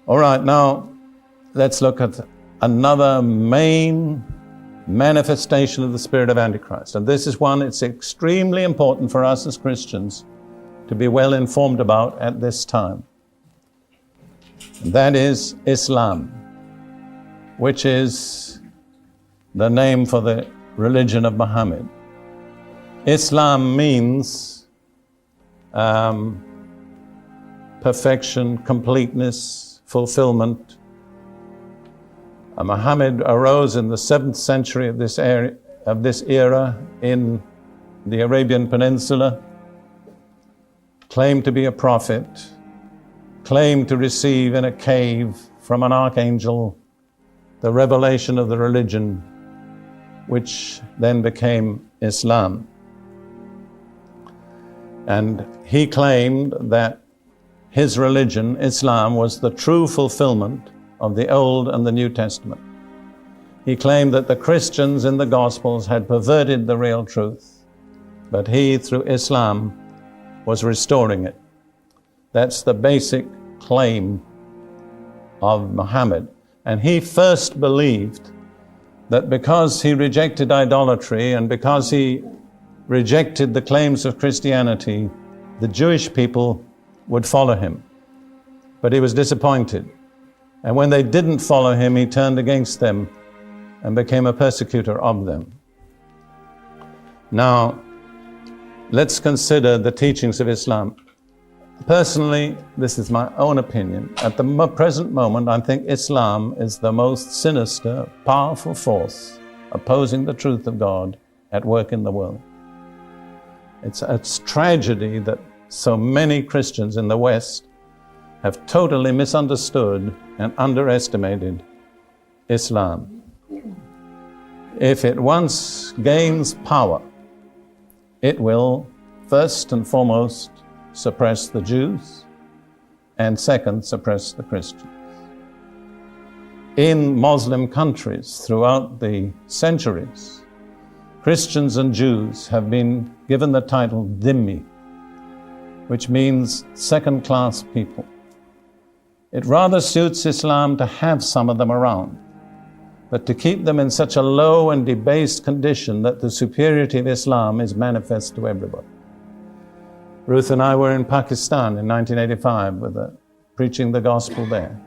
All right, now let's look at another main manifestation of the spirit of Antichrist. And this is one it's extremely important for us as Christians to be well informed about at this time. And that is Islam, which is the name for the religion of Muhammad. Islam means perfection, completeness, fulfillment. Muhammad arose in the 7th century of this era in the Arabian Peninsula, claimed to be a prophet, claimed to receive in a cave from an archangel the revelation of the religion, which then became Islam. And he claimed that his religion, Islam, was the true fulfillment of the Old and the New Testament. He claimed that the Christians in the Gospels had perverted the real truth, but he, through Islam, was restoring it. That's the basic claim of Muhammad. And he first believed that because he rejected idolatry and because he rejected the claims of Christianity, the Jewish people would follow him. But he was disappointed. And when they didn't follow him, he turned against them and became a persecutor of them. Now, let's consider the teachings of Islam. Personally, this is my own opinion. At the present moment, I think Islam is the most sinister, powerful force opposing the truth of God at work in the world. It's tragedy that so many Christians in the West have totally misunderstood and underestimated Islam. If it once gains power, it will first and foremost suppress the Jews, and second, suppress the Christians. In Muslim countries throughout the centuries, Christians and Jews have been given the title dhimmi, which means second-class people. It rather suits Islam to have some of them around, but to keep them in such a low and debased condition that the superiority of Islam is manifest to everybody. Ruth and I were in Pakistan in 1985 preaching the gospel there.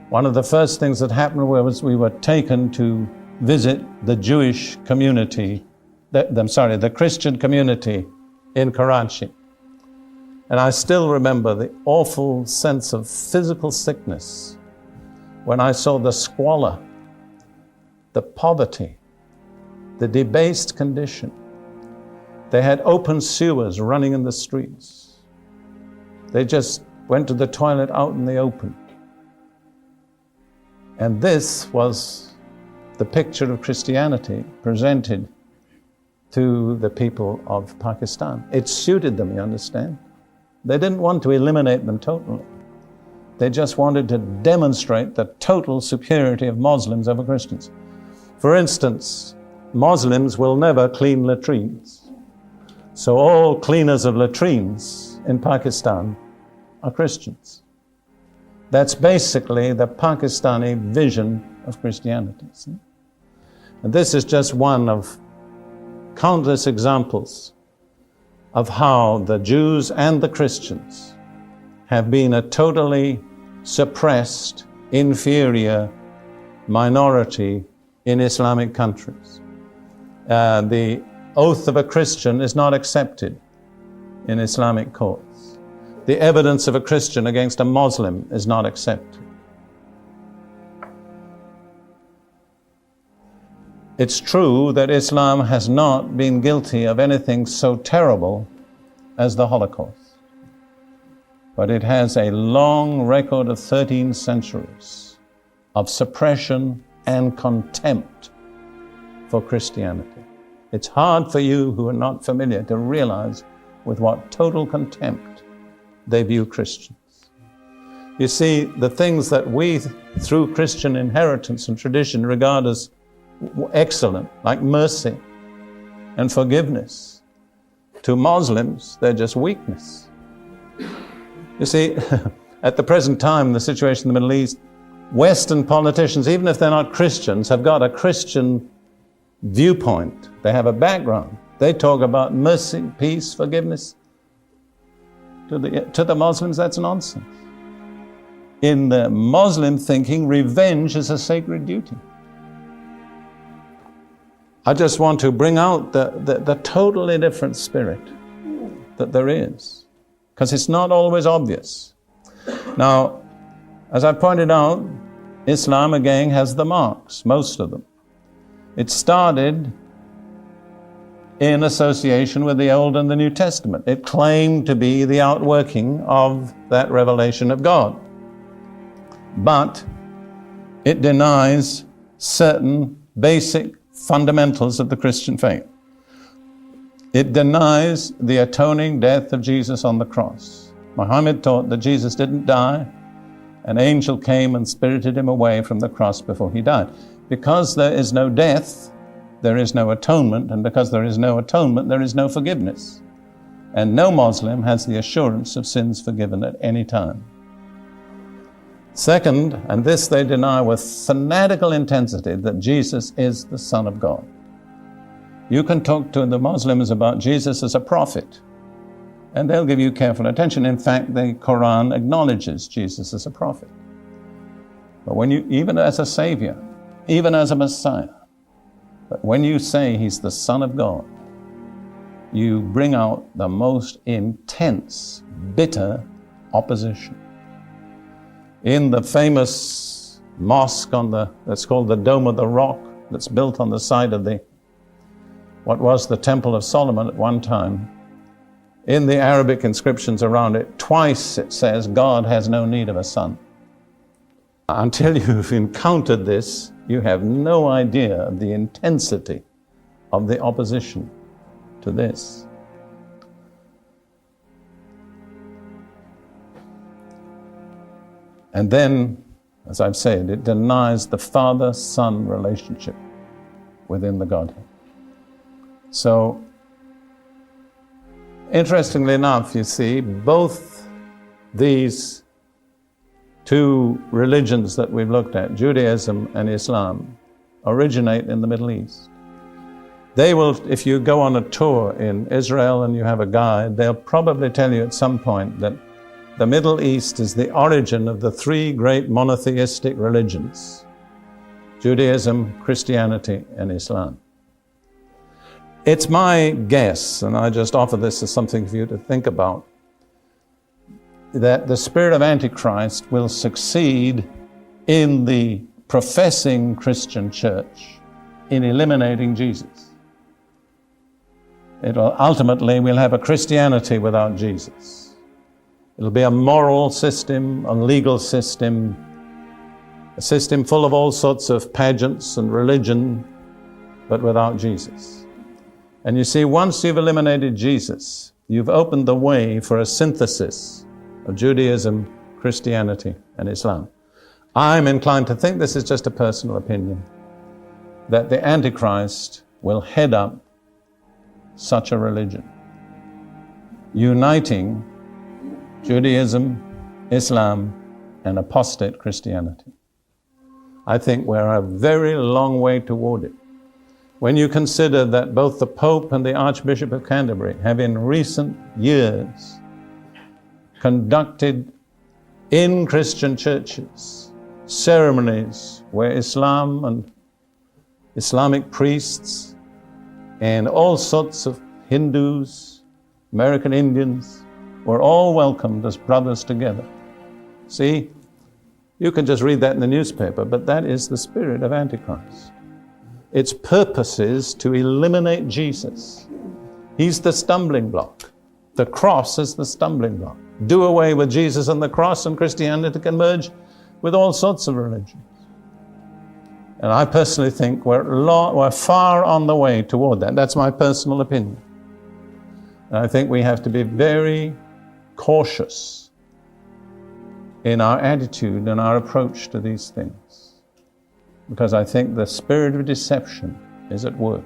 One of the first things that happened was we were taken to visit the Jewish community, the Christian community in Karachi. And I still remember the awful sense of physical sickness when I saw the squalor, the poverty, the debased condition. They had open sewers running in the streets. They just went to the toilet out in the open. And this was the picture of Christianity presented to the people of Pakistan. It suited them, you understand? They didn't want to eliminate them totally. They just wanted to demonstrate the total superiority of Muslims over Christians. For instance, Muslims will never clean latrines. So all cleaners of latrines in Pakistan are Christians. That's basically the Pakistani vision of Christianity. See? And this is just one of countless examples of how the Jews and the Christians have been a totally suppressed, inferior minority in Islamic countries. The oath of a Christian is not accepted in Islamic courts. The evidence of a Christian against a Muslim is not accepted. It's true that Islam has not been guilty of anything so terrible as the Holocaust, but it has a long record of 13 centuries of suppression and contempt for Christianity. It's hard for you who are not familiar to realize with what total contempt they view Christians. You see, the things that we, through Christian inheritance and tradition, regard as excellent, like mercy and forgiveness, to Muslims, they're just weakness. You see, At the present time, the situation in the Middle East, Western politicians, even if they're not Christians, have got a Christian viewpoint. They have a background. They talk about mercy, peace, forgiveness. To the Muslims, that's nonsense. In the Muslim thinking, revenge is a sacred duty. I just want to bring out the totally different spirit that there is, because it's not always obvious. Now, as I pointed out, Islam again has the marks, most of them. It started in association with the Old and the New Testament. It claimed to be the outworking of that revelation of God. But it denies certain basic fundamentals of the Christian faith. It denies the atoning death of Jesus on the cross. Muhammad taught that Jesus didn't die. An angel came and spirited him away from the cross before he died. Because there is no death, there is no atonement, and because there is no atonement, there is no forgiveness. And no Muslim has the assurance of sins forgiven at any time. Second, and this they deny with fanatical intensity, that Jesus is the Son of God. You can talk to the Muslims about Jesus as a prophet, and they'll give you careful attention. In fact, the Quran acknowledges Jesus as a prophet. But when you, even as a Savior, even as a Messiah, but when you say he's the Son of God, you bring out the most intense, bitter opposition. In the famous mosque that's called the Dome of the Rock, that's built on the side of what was the Temple of Solomon at one time, in the Arabic inscriptions around it, twice it says, God has no need of a son. Until you've encountered this, you have no idea of the intensity of the opposition to this. And then, as I've said, it denies the father-son relationship within the Godhead. So, interestingly enough, you see, both these two religions that we've looked at, Judaism and Islam, originate in the Middle East. They will, if you go on a tour in Israel and you have a guide, they'll probably tell you at some point that the Middle East is the origin of the three great monotheistic religions, Judaism, Christianity, and Islam. It's my guess, and I just offer this as something for you to think about, that the spirit of Antichrist will succeed in the professing Christian church in eliminating Jesus. Ultimately, we'll have a Christianity without Jesus. It'll be a moral system, a legal system, a system full of all sorts of pageants and religion, but without Jesus. And you see, once you've eliminated Jesus, you've opened the way for a synthesis of Judaism, Christianity, and Islam. I'm inclined to think, this is just a personal opinion, that the Antichrist will head up such a religion, uniting Judaism, Islam, and apostate Christianity. I think we're a very long way toward it. When you consider that both the Pope and the Archbishop of Canterbury have in recent years conducted in Christian churches ceremonies where Islam and Islamic priests and all sorts of Hindus, American Indians, were all welcomed as brothers together. See, you can just read that in the newspaper, but that is the spirit of Antichrist. Its purpose is to eliminate Jesus. He's the stumbling block. The cross is the stumbling block. Do away with Jesus and the cross, and Christianity can merge with all sorts of religions. And I personally think we're far on the way toward that. That's my personal opinion. And I think we have to be very cautious in our attitude and our approach to these things, because I think the spirit of deception is at work.